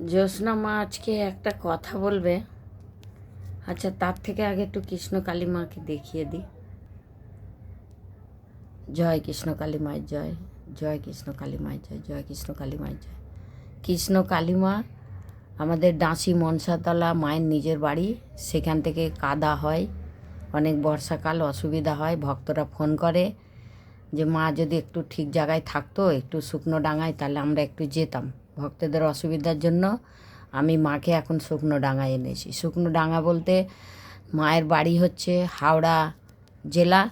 জ্যোৎস্না মা আজকে একটা কথা বলবে। আচ্ছা, তার থেকে আগে একটু কৃষ্ণ কালী মাকে দেখিয়ে দিই। জয় কৃষ্ণ কালী মায়ের জয়, জয় কৃষ্ণ কালী মায়ের জয়, জয় কৃষ্ণ কালী মায়ের জয়। কৃষ্ণ কালী মা আমাদের ডাঁসি মনসাতলা মায়ের নিজের বাড়ি। সেখান থেকে কাদা হয়, অনেক বর্ষাকাল অসুবিধা হয়। ভক্তরা ফোন করে যে মা যদি একটু ঠিক জায়গায় থাকতো, একটু শুকনো ডাঙায়, তাহলে আমরা একটু যেতাম। ভক্তদের অসুবিধার জন্য আমি মাকে এখন শুকনো ডাঙায় এনেছি। শুকনো ডাঙা বলতে মায়ের বাড়ি হচ্ছে হাওড়া জেলা,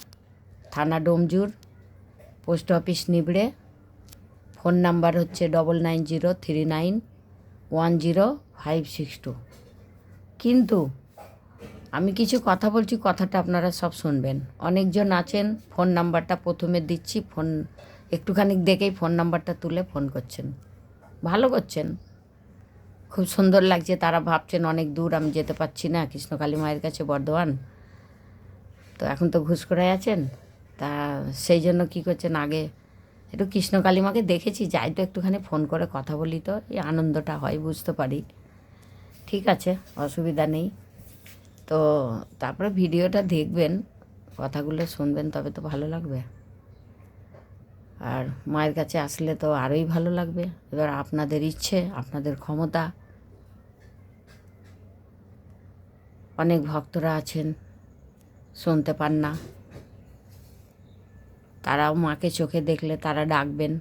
থানা ডোমজুর, পোস্ট অফিস নিবড়ে। ফোন নাম্বার হচ্ছে 9903910562। কিন্তু আমি কিছু কথা বলছি, কথাটা আপনারা সব শুনবেন। অনেকজন আছেন, ফোন নাম্বারটা প্রথমে দিচ্ছি, ফোন একটুখানি দেখেই ফোন নাম্বারটা তুলে ফোন করছেন। ভালো করছেন, খুব সুন্দর লাগছে। তারা ভাবছেন অনেক দূর, আমি যেতে পারছি না কৃষ্ণকালী মায়ের কাছে, বর্ধমান। তো এখন তো ঘুষখোরায় আছেন, তা সেই জন্য কী করছেন, আগে একটু কৃষ্ণকালী মাকে দেখেছি, যাই তো একটুখানি ফোন করে কথা বলি, তো এই আনন্দটা হয়, বুঝতে পারি। ঠিক আছে, অসুবিধা নেই। তো তারপরে ভিডিওটা দেখবেন, কথাগুলো শুনবেন, তবে তো ভালো লাগবে। আর মায়ের কাছে আসলে তো আরোই ভালো লাগবে। এবার আপনাদের ইচ্ছে, আপনাদের ক্ষমতা। অনেক ভক্তরা আছেন শুনতে পান না, তারাও মাকে চোখে দেখলে তারা ডাকবেন,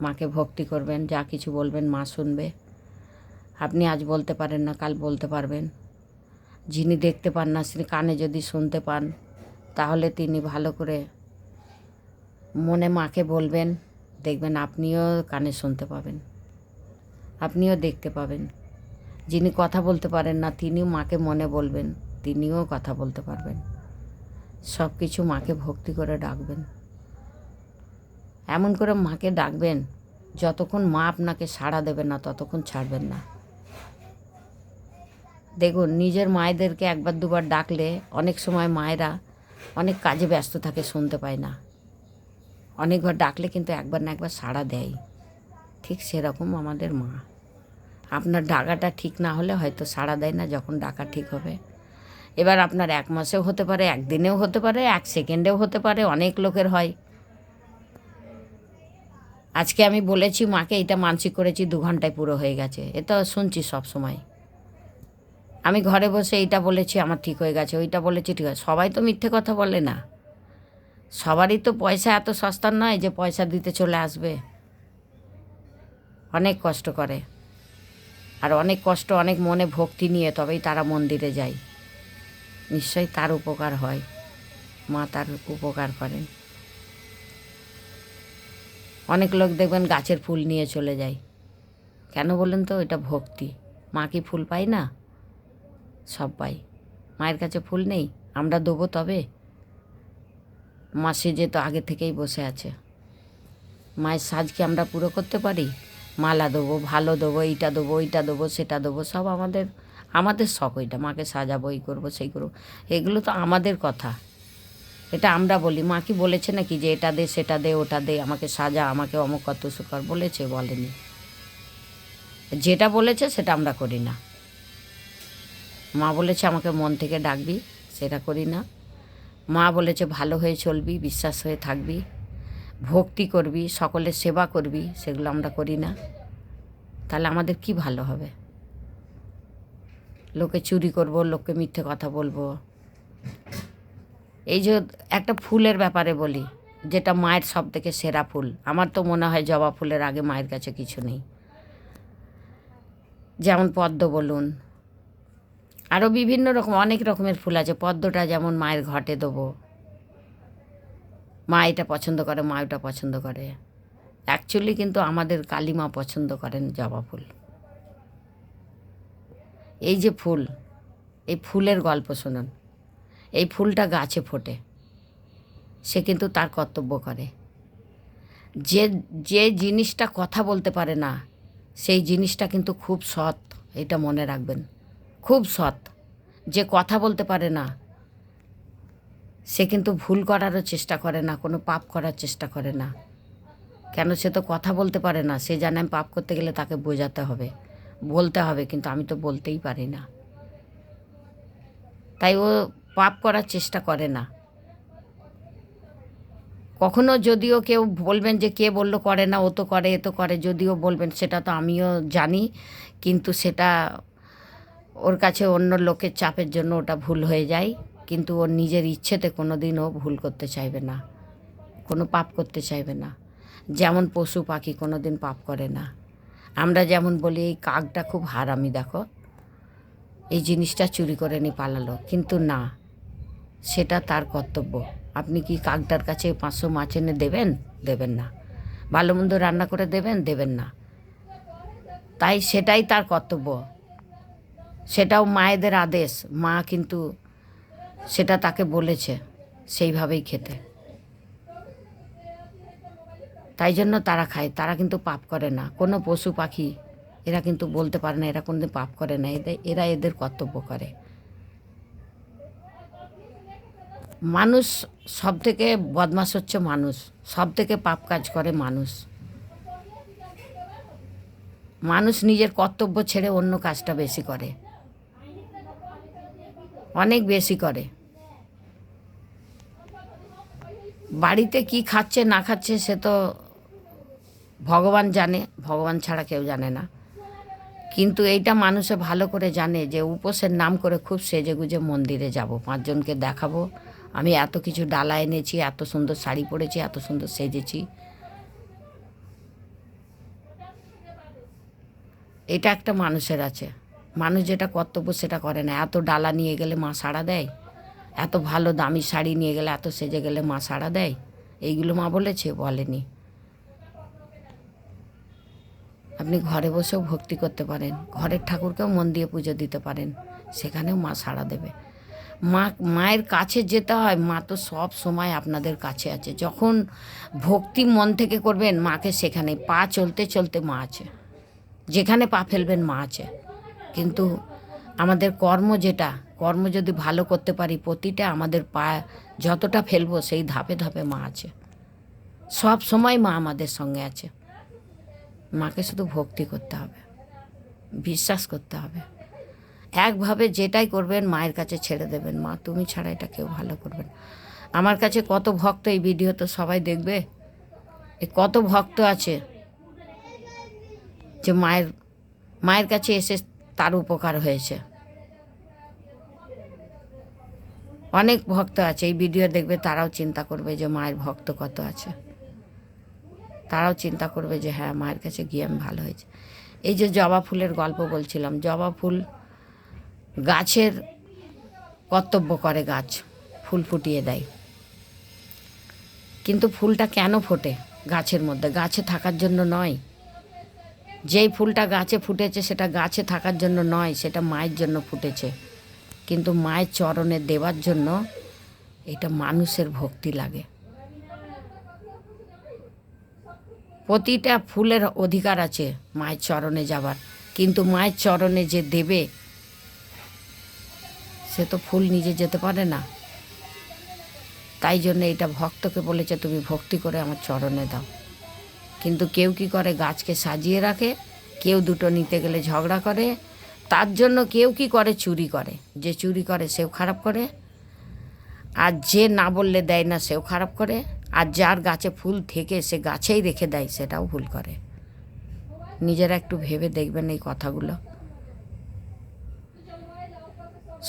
মাকে ভক্তি করবেন, যা কিছু বলবেন মা শুনবে। আপনি আজ বলতে পারেন না, কাল বলতে পারবেন। যিনি দেখতে পান না, তিনি কানে যদি শুনতে পান, তাহলে তিনি ভালো করে মনে মাকে বলবেন, দেখবেন আপনিও কানে শুনতে পাবেন, আপনিও দেখতে পাবেন। যিনি কথা বলতে পারেন না, তিনিও মাকে মনে বলবেন, তিনিও কথা বলতে পারবেন। সব কিছু মাকে ভক্তি করে ডাকবেন, এমন করে মাকে ডাকবেন যতক্ষণ মা আপনাকে সাড়া দেবে না ততক্ষণ ছাড়বেন না। দেখুন, নিজের মায়েদেরকে একবার দুবার ডাকলে অনেক সময় মায়েরা অনেক কাজে ব্যস্ত থাকে, শুনতে পায় না। অনেকবার ডাকলে কিন্তু একবার না একবার সাড়া দেয়। ঠিক সেরকম আমাদের মা, আপনার ডাকাটা ঠিক না হলে হয়তো সাড়া দেয় না, যখন ডাকা ঠিক হবে। এবার আপনার 1 মাসেও হতে পারে, 1 দিনেও হতে পারে, 1 সেকেন্ডেও হতে পারে, অনেক লোকের হয়। আজকে আমি বলেছি মাকে, এটা মানসিক করেছি, 2 ঘন্টায় পুরো হয়ে গেছে। এ তো শুনছি সব সময়। আমি ঘরে বসে এইটা বলেছি আমার ঠিক হয়ে গেছে, ওইটা বলেছি ঠিক আছে। সবাই তো মিথ্যে কথা বলে না। সবারই তো পয়সা এত সস্তা নয় যে পয়সা দিতে চলে আসবে। অনেক কষ্ট করে, আর অনেক কষ্ট, অনেক মনে ভক্তি নিয়ে তবেই তারা মন্দিরে যায়। নিশ্চয়ই তার উপকার হয়, মা তার উপকার করেন। অনেক লোক দেখবেন গাছের ফুল নিয়ে চলে যায়, কেন বলেন তো? এটা ভক্তি। মা কি ফুল পাই না? সব পাই। মায়ের কাছে ফুল নেই? আমরা দেবো তবে? মা সেজে তো আগে থেকেই বসে আছে। মায়ের সাজ কি আমরা পুরো করতে পারি? মালা দেবো, ভালো দেবো, এইটা দেবো, ওইটা দেবো, সেটা দেবো, সব আমাদের আমাদের শখ। ওইটা মাকে সাজাবো, এই করবো, সেই করবো, এগুলো তো আমাদের কথা। এটা আমরা বলি। মা কি বলেছে নাকি যে এটা দে, সেটা দে, ওটা দে, আমাকে সাজা, আমাকে অমুক কত সুকর? বলেছে? বলেনি। যেটা বলেছে সেটা আমরা করি না। মা বলেছে আমাকে মন থেকে ডাকবি, সেটা করি না। মা বলেছে ভালো হয়ে চলবি, বিশ্বাস হয়ে থাকবি, ভক্তি করবি, সকলের সেবা করবি, সেগুলো আমরা করি না। তাহলে আমাদের কি ভালো হবে? লোকে চুরি করব, লোককে মিথ্যে কথা বলবো। এই যে একটা ফুলের ব্যাপারে বলি, যেটা মায়ের সব থেকে সেরা ফুল, আমার তো মনে হয় জবা ফুলের আগে মায়ের কাছে কিছু নেই। যেমন পদ্ম বলুন, আরও বিভিন্ন রকম অনেক রকমের ফুল আছে। পদ্মটা যেমন মায়ের ঘটে দেবো, মা এটা পছন্দ করে, মা ওটা পছন্দ করে। অ্যাকচুয়ালি কিন্তু আমাদের কালী মা পছন্দ করেন জবা ফুল। এই যে ফুল, এই ফুলের গল্প শুনুন। এই ফুলটা গাছে ফোটে, সে কিন্তু তার কর্তব্য করে। যে যে জিনিসটা কথা বলতে পারে না, সেই জিনিসটা কিন্তু খুব সৎ, এটা মনে রাখবেন। খুব সৎ। যে কথা বলতে পারে না, সে কিন্তু ভুল করারও চেষ্টা করে না, কোনো পাপ করার চেষ্টা করে না। কেন? সে তো কথা বলতে পারে না। সে জানে আমি পাপ করতে গেলে তাকে বোঝাতে হবে, বলতে হবে, কিন্তু আমি তো বলতেই পারি না। তাই ও পাপ করার চেষ্টা করে না। কখনো যদিও কেউ বলবেন যে কে বলল করে না, ও তো করে, এ তো করে, যদিও বলবেন সেটা তো আমিও জানি, কিন্তু সেটা ওর কাছে অন্য লোকের চাপের জন্য ওটা ভুল হয়ে যায়। কিন্তু ওর নিজের ইচ্ছেতে কোনো দিন ও ভুল করতে চাইবে না, কোনো পাপ করতে চাইবে না। যেমন পশু পাখি কোনো দিন পাপ করে না। আমরা যেমন বলি এই কাকটা খুব হারামি, দেখো এই জিনিসটা চুরি করে নিয়ে পালালো, কিন্তু না, সেটা তার কর্তব্য। আপনি কি কাকটার কাছে 500 মাছ এনে দেবেন? দেবেন না। ভালো মন্দ রান্না করে দেবেন? দেবেন না। তাই সেটাই তার কর্তব্য, সেটাও মায়েদের আদেশ। মা কিন্তু সেটা তাকে বলেছে সেইভাবেই খেতে, তাই জন্য তারা খায়। তারা কিন্তু পাপ করে না। কোনো পশু পাখি এরা কিন্তু বলতে পারে না এরা কোনোদিন পাপ করে না, এরা এদের কর্তব্য করে। মানুষ সব থেকে বদমাশ হচ্ছে মানুষ, সব থেকে পাপ কাজ করে মানুষ। মানুষ নিজের কর্তব্য ছেড়ে অন্য কাজটা বেশি করে, অনেক বেশি করে। বাড়িতে কি খাচ্ছে না খাচ্ছে সে তো ভগবান জানে, ভগবান ছাড়া কেউ জানে না। কিন্তু এইটা মানুষে ভালো করে জানে যে উপোসের নাম করে খুব সেজেগুজে মন্দিরে যাব, 5 জনকে দেখাবো আমি এত কিছু ডালা এনেছি, এত সুন্দর শাড়ি পরেছি, এত সুন্দর সেজেছি। এটা একটা মানুষের আছে। মানুষ যেটা কর্তব্য সেটা করে না। এত ডালা নিয়ে গেলে মা সাড়া দেয়? এত ভালো দামি শাড়ি নিয়ে গেলে, এত সেজে গেলে মা সাড়া দেয়? এইগুলো মা বলেছে? বলেনি। আপনি ঘরে বসেও ভক্তি করতে পারেন, ঘরের ঠাকুরকেও মন দিয়ে পুজো দিতে পারেন, সেখানেও মা সাড়া দেবে। মায়ের কাছে যেতে হয়। মা তো সব সময় আপনাদের কাছে আছে। যখন ভক্তি মন থেকে করবেন মাকে, সেখানে পা চলতে চলতে মা আছে, যেখানে পা ফেলবেন মা আছে। কিন্তু আমাদের কর্ম যদি ভালো করতে পারি, প্রতিটা আমাদের পা যতটা ফেলবো সেই ধাপে ধাপে মা আছে। সব সময় মা আমাদের সঙ্গে আছে। মাকে শুধু ভক্তি করতে হবে, বিশ্বাস করতে হবে। একভাবে যেটাই করবেন মায়ের কাছে ছেড়ে দেবেন। মা তুমি ছাড়া এটা কেউ ভালো করবেন। আমার কাছে কত ভক্ত, এই ভিডিও তো সবাই দেখবে, কত ভক্ত আছে যে মায়ের কাছে এসে তার উপকার হয়েছে। অনেক ভক্ত আছে, এই ভিডিও দেখবে, তারাও চিন্তা করবে যে মায়ের ভক্ত কত আছে। তারাও চিন্তা করবে যে হ্যাঁ মায়ের কাছে গিয়ে আমি ভালো হয়েছে। এই যে জবা ফুলের গল্প বলছিলাম, জবা ফুল গাছের কর্তব্য করে, গাছ ফুল ফুটিয়ে দেয়। কিন্তু ফুলটা কেন ফোটে গাছের মধ্যে? গাছে থাকার জন্য নয়। যেই ফুলটা গাছে ফুটেছে সেটা গাছে থাকার জন্য নয়, সেটা মায়ের জন্য ফুটেছে। কিন্তু মায়ের চরণে দেওয়ার জন্য এটা মানুষের ভক্তি লাগে। প্রতিটা ফুলের অধিকার আছে মায়ের চরণে যাবার, কিন্তু মায়ের চরণে যে দেবে সে তো ফুল নিজে যেতে পারে না। তাই জন্য এটা ভক্তকে বলেছে তুমি ভক্তি করে আমার চরণে দাও। কিন্তু কেউ কি করে, গাছকে সাজিয়ে রাখে, কেউ দুটো নিতে গেলে ঝগড়া করে, তার জন্য কেউ কি করে, চুরি করে। যে চুরি করে সেও খারাপ করে, আর যে না বললে দেয় না সেও খারাপ করে, আর যার গাছে ফুল থেকে সে গাছেই রেখে দেয় সেটাও ভুল করে। নিজেরা একটু ভেবে দেখবেন এই কথাগুলো।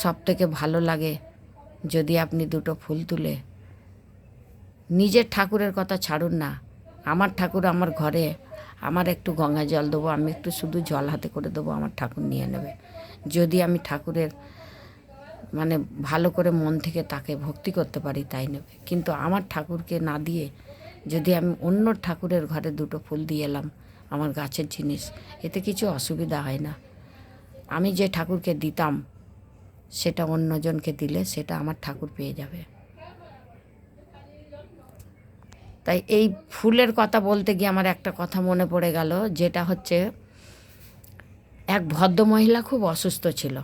সব থেকে ভালো লাগে যদি আপনি দুটো ফুল তুলে, নিজের ঠাকুরের কথা ছাড়ুন না, আমার ঠাকুর আমার ঘরে, আমার একটু গঙ্গা জল দেবো, আমি একটু শুধু জল হাতে করে দেবো, আমার ঠাকুর নিয়ে নেবে। যদি আমি ঠাকুরের মানে ভালো করে মন থেকে তাকে ভক্তি করতে পারি তাই নেবে। কিন্তু আমার ঠাকুরকে না দিয়ে যদি আমি অন্য ঠাকুরের ঘরে দুটো ফুল দিয়ে এলাম, আমার গাছের জিনিস, এতে কিছু অসুবিধা হয় না। আমি যে ঠাকুরকে দিতাম সেটা অন্যজনকে দিলে সেটা আমার ঠাকুর পেয়ে যাবে। তাই এই ফুলের কথা বলতে গিয়ে আমার একটা কথা মনে পড়ে গেল, যেটা হচ্ছে এক ভদ্রমহিলা খুব অসুস্থ ছিল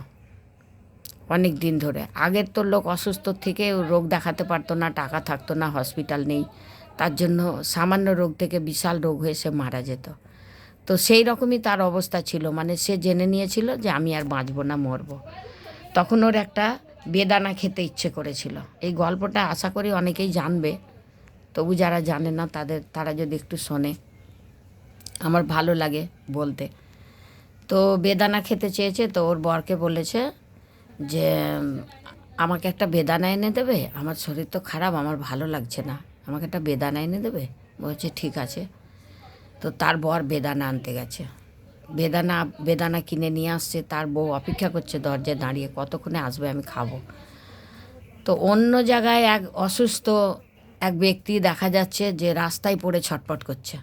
অনেক দিন ধরে। আগের তো লোক অসুস্থ থেকে রোগ দেখাতে পারতো না, টাকা থাকতো না, হসপিটাল নেই, তার জন্য সামান্য রোগ থেকে বিশাল রোগ হয়ে সে মারা যেত। তো সেই রকমই তার অবস্থা ছিল, মানে সে জেনে নিয়েছিল যে আমি আর বাঁচবো না, মরবো। তখন ওর একটা বেদানা খেতে ইচ্ছে করেছিল। এই গল্পটা আশা করি অনেকেই জানবে, তবু যারা জানে না তারা যদি একটু শোনে, আমার ভালো লাগে বলতে। তো বেদানা খেতে চেয়েছে, তো ওর বরকে বলেছে যে আমাকে একটা বেদানা এনে দেবে, আমার শরীর তো খারাপ, আমার ভালো লাগছে না, আমাকে একটা বেদানা এনে দেবে। বলছে ঠিক আছে। তো তার বর বেদানা আনতে গেছে, বেদানা কিনে নিয়ে আসছে। তার বউ অপেক্ষা করছে দরজায় দাঁড়িয়ে, কতক্ষণে আসবে আমি খাবো। তো অন্য জায়গায় এক অসুস্থ এক ব্যক্তি দেখা যাচ্ছে যে রাস্তায় পড়ে ছটপট করছে।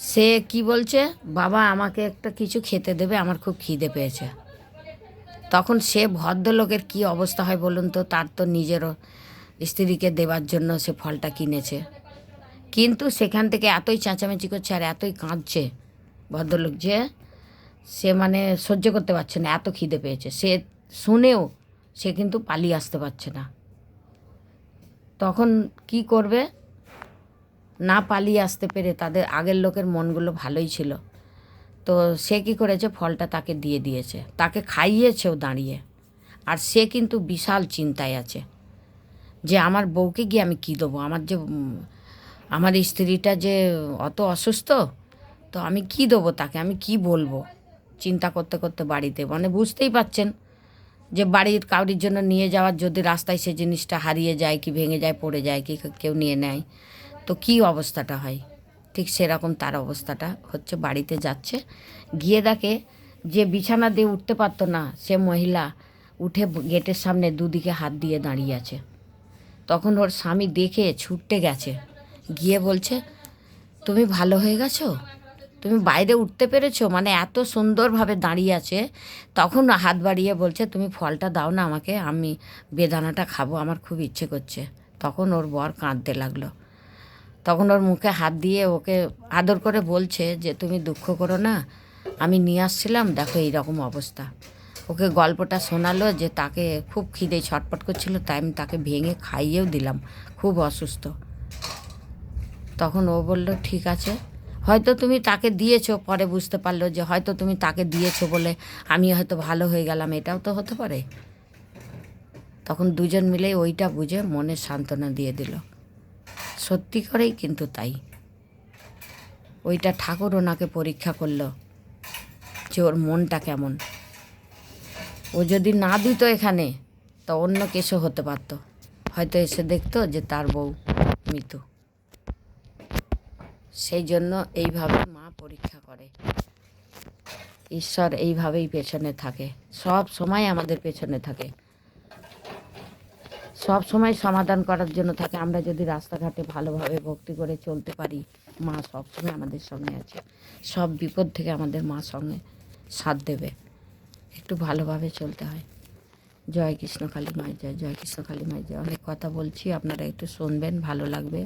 সে কি বলছে, বাবা আমাকে একটা কিছু খেতে দেবে, আমার খুব খিদে পেয়েছে। তখন সে ভদ্রলোকের কি অবস্থা হয় বলুন তো, তার তো নিজেরও স্ত্রীকে দেওয়ার জন্য সে ফলটা কিনেছে, কিন্তু সেখান থেকে এতই চেঁচামেচি করছে আর এতই কাঁদছে ভদ্রলোক, যে সে মানে সহ্য করতে পারছে না, এত খিদে পেয়েছে। সে শুনেও সে কিন্তু পালিয়ে আসতে পারছে না। তখন কি করবে, না পালিয়ে আসতে পেরে, তাদের আগের লোকের মনগুলো ভালোই ছিল, তো সে কী করেছে, ফলটা তাকে দিয়ে দিয়েছে, তাকে খাইয়েছেও দাঁড়িয়ে। আর সে কিন্তু বিশাল চিন্তায় আছে যে আমার বউকে গিয়ে আমি কী দেবো, আমার স্ত্রীটা যে অত অসুস্থ, তো আমি কি দেবো তাকে, আমি কি বলবো। চিন্তা করতে করতে বাড়িতে, মানে বুঝতেই পাচ্ছেন যে বাড়ির কাউরির জন্য নিয়ে যাওয়ার, যদি রাস্তায় সে জিনিসটা হারিয়ে যায় কি ভেঙে যায়, পড়ে যায় কি কেউ নিয়ে নেয়, তো কি অবস্থাটা হয়, ঠিক সেরকম তার অবস্থাটা হচ্ছে। বাড়িতে যাচ্ছে, গিয়ে দেখে যে বিছানা দিয়ে উঠতে পারতো না সে মহিলা উঠে গেটের সামনে দুদিকে হাত দিয়ে দাঁড়িয়ে আছে। তখন ওর স্বামী দেখে ছুটতে গেছে, গিয়ে বলছে তুমি ভালো হয়ে গেছো, তুমি বাইরে উঠতে পেরেছো, মানে এত সুন্দরভাবে দাঁড়িয়ে আছে। তখন হাত বাড়িয়ে বলছে তুমি ফলটা দাও না আমাকে, আমি বেদানাটা খাবো, আমার খুব ইচ্ছে করছে। তখন ওর বর কাঁদতে লাগলো। তখন ওর মুখে হাত দিয়ে ওকে আদর করে বলছে যে তুমি দুঃখ করো না, আমি নিয়ে আসছিলাম, দেখো এইরকম অবস্থা। ওকে গল্পটা শোনালো যে তাকে খুব খিদে ছটপট করছিল, তাই আমি তাকে ভেঙে খাইয়েও দিলাম, খুব অসুস্থ। তখন ও বলল ঠিক আছে, হয়তো তুমি তাকে দিয়েছো, পরে বুঝতে পারলো যে হয়তো তুমি তাকে দিয়েছো বলে আমি হয়তো ভালো হয়ে গেলাম, এটাও তো হতে পারে। তখন দুজন মিলে ওইটা বুঝে মনে সান্ত্বনা দিয়ে দিল। সত্যি করেই কিন্তু তাই, ওইটা ঠাকুর ওনাকে পরীক্ষা করলো যে ওর মনটা কেমন। ও যদি না দিত এখানে, তো অন্য কেসও হতে পারতো, হয়তো এসে দেখতো যে তার বউ মৃত। সেই জন্য এইভাবে মা পরীক্ষা করে, ঈশ্বর এইভাবেই পেছনে থাকে, সব সময় আমাদের পেছনে থাকে, সব সময় সমাধান করার জন্য থাকে। আমরা যদি রাস্তাঘাটে ভালোভাবে ভক্তি করে চলতে পারি, মা সব সময় আমাদের সঙ্গে আছে, সব বিপদ থেকে আমাদের মা সঙ্গে সাথ দেবে। একটু ভালোভাবে চলতে হয়। জয় কৃষ্ণ কালী মাই জয়, জয় কৃষ্ণ কালী মাই জয়। অনেক কথা বলছি, আপনারা একটু শুনবেন, ভালো লাগবে।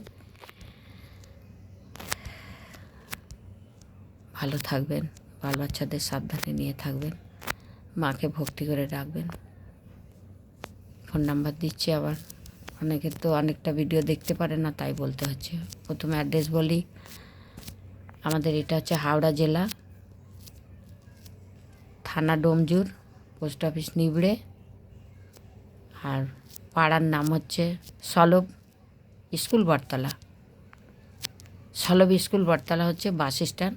ভালো থাকবেন, বাল বাচ্চাদের সাবধানে নিয়ে থাকবেন, মাকে ভক্তি করে রাখবেন। ফোন নাম্বার দিচ্ছি আবার, অনেকে তো অনেকটা ভিডিও দেখতে পারে না, তাই বলতে হচ্ছে। প্রথমে অ্যাড্রেস বলি, আমাদের এটা হচ্ছে হাওড়া জেলা, থানা ডোমজুর, পোস্ট অফিস নিবড়ে, আর পাড়ার নাম হচ্ছে সলভ স্কুল বটতলা। সলভ স্কুল বটতলা হচ্ছে বাস স্ট্যান্ড,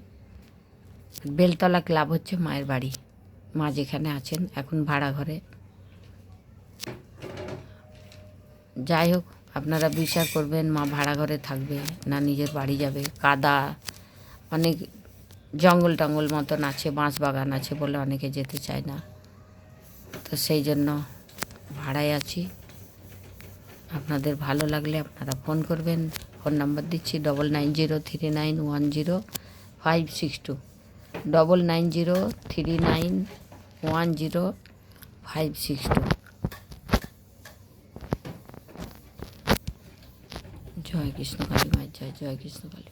বেলতলা ক্লাব হচ্ছে মায়ের বাড়ি। মা যেখানে আছেন এখন ভাড়া ঘরে। যাই হোক, আপনারা বিচার করবেন মা ভাড়া ঘরে থাকবে না নিজের বাড়ি যাবে। কাদা, অনেক জঙ্গল টঙ্গল মতন আছে, বাঁশ বাগান আছে বলে অনেকে যেতে চায় না, তো সেই জন্য ভাড়ায় আছি। আপনাদের ভালো লাগলে আপনারা ফোন করবেন। ফোন নাম্বার দিচ্ছি 9903910562, 9903910562। জয় কৃষ্ণ কালী মায়ের জয়, জয় কৃষ্ণ কালী।